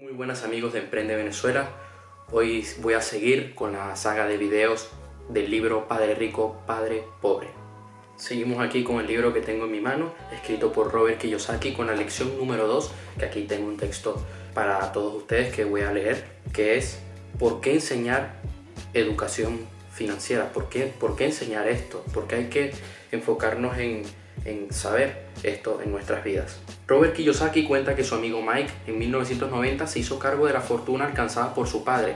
Muy buenas amigos de Emprende Venezuela. Hoy voy a seguir con la saga de videos del libro Padre Rico, Padre Pobre. Seguimos aquí con el libro que tengo en mi mano, escrito por Robert Kiyosaki, con la lección número 2, que aquí tengo un texto para todos ustedes que voy a leer, que es ¿por qué enseñar educación financiera? ¿Por qué enseñar esto? ¿Por qué hay que enfocarnos en saber esto en nuestras vidas? Robert Kiyosaki cuenta que su amigo Mike en 1990 se hizo cargo de la fortuna alcanzada por su padre,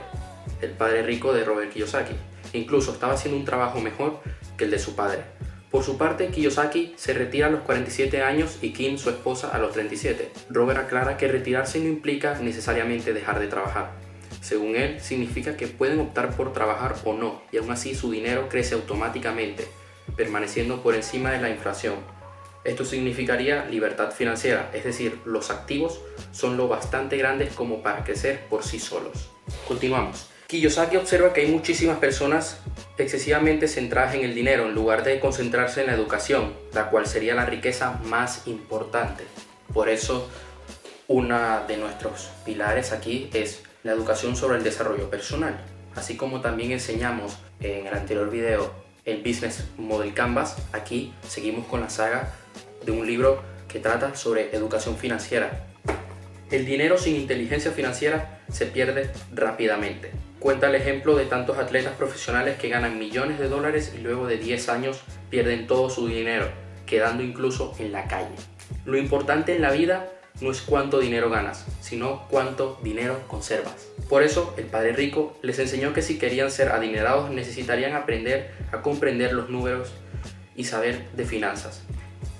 el padre rico de Robert Kiyosaki. Incluso estaba haciendo un trabajo mejor que el de su padre. Por su parte, Kiyosaki se retira a los 47 años y Kim, su esposa, a los 37. Robert aclara que retirarse no implica necesariamente dejar de trabajar. Según él, significa que pueden optar por trabajar o no, y aún así su dinero crece automáticamente, permaneciendo por encima de la inflación. Esto significaría libertad financiera, es decir, los activos son lo bastante grandes como para crecer por sí solos. Continuamos. Kiyosaki observa que hay muchísimas personas excesivamente centradas en el dinero en lugar de concentrarse en la educación, la cual sería la riqueza más importante. Por eso, uno de nuestros pilares aquí es la educación sobre el desarrollo personal. Así como también enseñamos en el anterior video el Business Model Canvas, aquí seguimos con la saga de un libro que trata sobre educación financiera. El dinero sin inteligencia financiera se pierde rápidamente. Cuenta el ejemplo de tantos atletas profesionales que ganan millones de dólares y luego de 10 años pierden todo su dinero, quedando incluso en la calle. Lo importante en la vida no es cuánto dinero ganas, sino cuánto dinero conservas. Por eso, el padre rico les enseñó que si querían ser adinerados necesitarían aprender a comprender los números y saber de finanzas.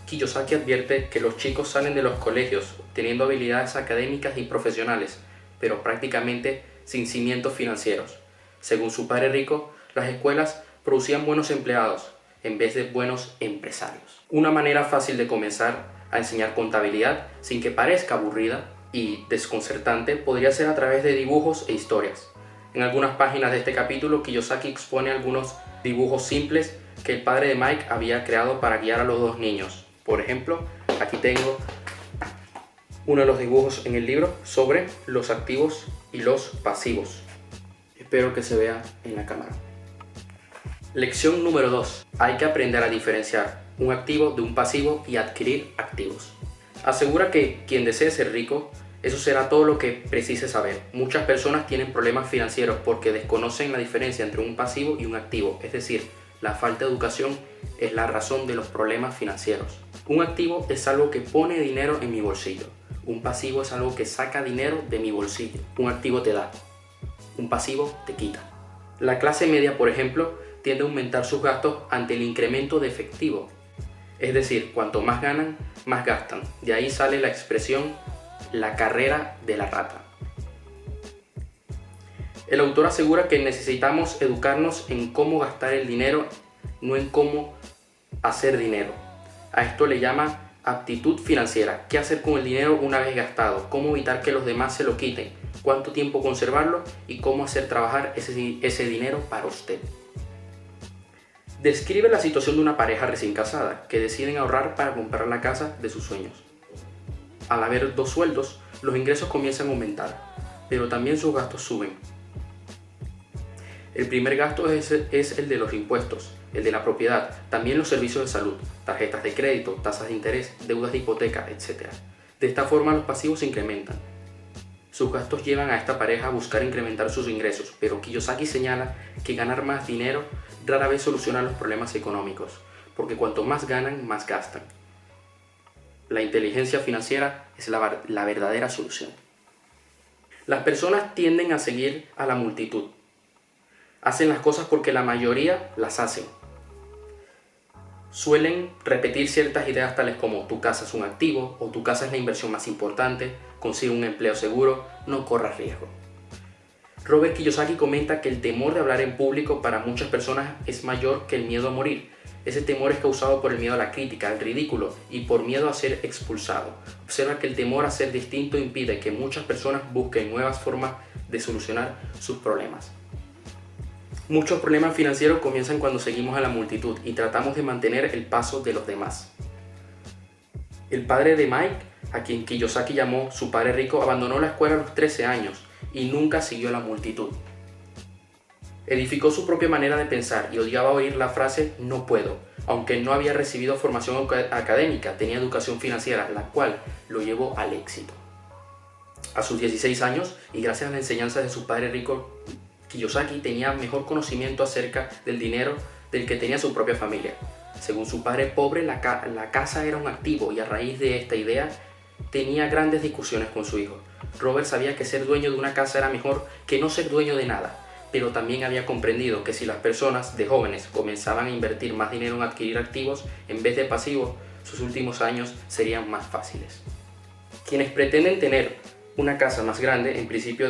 Kiyosaki advierte que los chicos salen de los colegios teniendo habilidades académicas y profesionales, pero prácticamente sin cimientos financieros. Según su padre rico, las escuelas producían buenos empleados en vez de buenos empresarios. Una manera fácil de comenzar a enseñar contabilidad sin que parezca aburrida y desconcertante podría ser a través de dibujos e historias. En algunas páginas de este capítulo, Kiyosaki expone algunos dibujos simples que el padre de Mike había creado para guiar a los dos niños. Por ejemplo, aquí tengo uno de los dibujos en el libro sobre los activos y los pasivos. Espero que se vea en la cámara. Lección número 2. Hay que aprender a diferenciar un activo de un pasivo y adquirir activos. Asegura que quien desee ser rico, eso será todo lo que precise saber. Muchas personas tienen problemas financieros porque desconocen la diferencia entre un pasivo y un activo, es decir, la falta de educación es la razón de los problemas financieros. Un activo es algo que pone dinero en mi bolsillo. Un pasivo es algo que saca dinero de mi bolsillo. Un activo te da, un pasivo te quita. La clase media, por ejemplo, tiende a aumentar sus gastos ante el incremento de efectivo. Es decir, cuanto más ganan, más gastan. De ahí sale la expresión la carrera de la rata. El autor asegura que necesitamos educarnos en cómo gastar el dinero, no en cómo hacer dinero. A esto le llama aptitud financiera. ¿Qué hacer con el dinero una vez gastado? ¿Cómo evitar que los demás se lo quiten? ¿Cuánto tiempo conservarlo? ¿Y cómo hacer trabajar ese dinero para usted? Describe la situación de una pareja recién casada que deciden ahorrar para comprar la casa de sus sueños. Al haber dos sueldos, los ingresos comienzan a aumentar, pero también sus gastos suben. El primer gasto es el de los impuestos, el de la propiedad, también los servicios de salud, tarjetas de crédito, tasas de interés, deudas de hipoteca, etc. De esta forma los pasivos se incrementan. Sus gastos llevan a esta pareja a buscar incrementar sus ingresos, pero Kiyosaki señala que ganar más dinero rara vez soluciona los problemas económicos, porque cuanto más ganan, más gastan. La inteligencia financiera es la verdadera solución. Las personas tienden a seguir a la multitud. Hacen las cosas porque la mayoría las hacen. Suelen repetir ciertas ideas tales como tu casa es un activo o tu casa es la inversión más importante, consigue un empleo seguro, no corras riesgo. Robert Kiyosaki comenta que el temor de hablar en público para muchas personas es mayor que el miedo a morir. Ese temor es causado por el miedo a la crítica, al ridículo y por miedo a ser expulsado. Observa que el temor a ser distinto impide que muchas personas busquen nuevas formas de solucionar sus problemas. Muchos problemas financieros comienzan cuando seguimos a la multitud y tratamos de mantener el paso de los demás. El padre de Mike a quien Kiyosaki llamó su padre rico, abandonó la escuela a los 13 años y nunca siguió la multitud. Edificó su propia manera de pensar y odiaba oír la frase "no puedo", aunque no había recibido formación académica, tenía educación financiera, la cual lo llevó al éxito. A sus 16 años, y gracias a la enseñanza de su padre rico, Kiyosaki tenía mejor conocimiento acerca del dinero del que tenía su propia familia. Según su padre pobre, la casa era un activo, y a raíz de esta idea tenía grandes discusiones con su hijo. Robert sabía que ser dueño de una casa era mejor que no ser dueño de nada, pero también había comprendido que si las personas de jóvenes comenzaban a invertir más dinero en adquirir activos en vez de pasivos, sus últimos años serían más fáciles. Quienes pretenden tener una casa más grande, en principio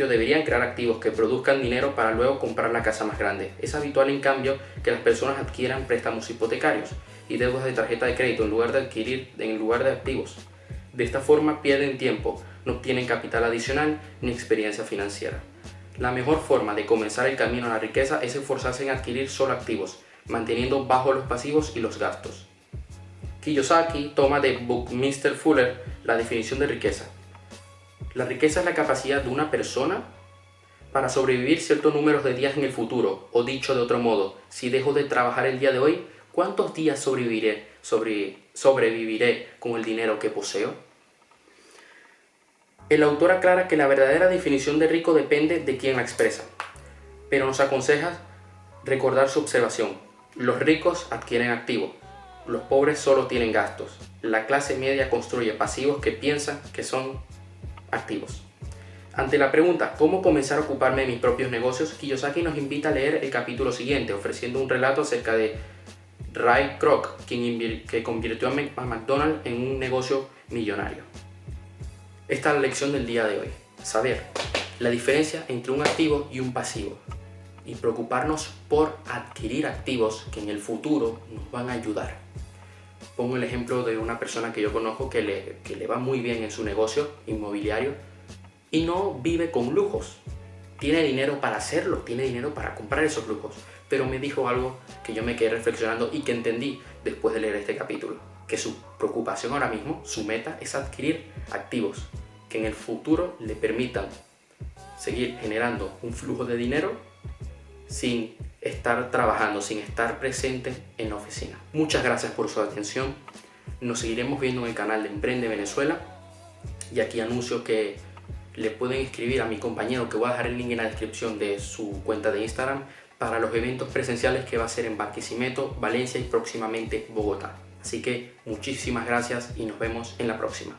deberían crear activos que produzcan dinero para luego comprar la casa más grande. Es habitual, en cambio, que las personas adquieran préstamos hipotecarios y deudas de tarjeta de crédito en lugar de activos. De esta forma pierden tiempo, no obtienen capital adicional ni experiencia financiera. La mejor forma de comenzar el camino a la riqueza es esforzarse en adquirir solo activos, manteniendo bajos los pasivos y los gastos. Kiyosaki toma de Buckminster Fuller la definición de riqueza. La riqueza es la capacidad de una persona para sobrevivir ciertos números de días en el futuro, o dicho de otro modo, si dejo de trabajar el día de hoy, ¿cuántos días sobreviviré con el dinero que poseo? El autor aclara que la verdadera definición de rico depende de quien la expresa, pero nos aconseja recordar su observación. Los ricos adquieren activos, los pobres solo tienen gastos. La clase media construye pasivos que piensan que son activos. Ante la pregunta ¿cómo comenzar a ocuparme de mis propios negocios?, Kiyosaki nos invita a leer el capítulo siguiente, ofreciendo un relato acerca de Ray Kroc, que convirtió a McDonald's en un negocio millonario. Esta es la lección del día de hoy: saber la diferencia entre un activo y un pasivo, y preocuparnos por adquirir activos que en el futuro nos van a ayudar. Pongo el ejemplo de una persona que yo conozco que le va muy bien en su negocio inmobiliario y no vive con lujos. Tiene dinero para hacerlo, tiene dinero para comprar esos lujos, pero me dijo algo que yo me quedé reflexionando y que entendí después de leer este capítulo: que su preocupación ahora mismo, su meta, es adquirir activos que en el futuro le permitan seguir generando un flujo de dinero sin estar trabajando, sin estar presente en la oficina. Muchas gracias por su atención. Nos seguiremos viendo en el canal de Emprende Venezuela, y aquí anuncio que le pueden escribir a mi compañero, que voy a dejar el link en la descripción de su cuenta de Instagram, para los eventos presenciales que va a ser en Barquisimeto, Valencia y próximamente Bogotá. Así que muchísimas gracias y nos vemos en la próxima.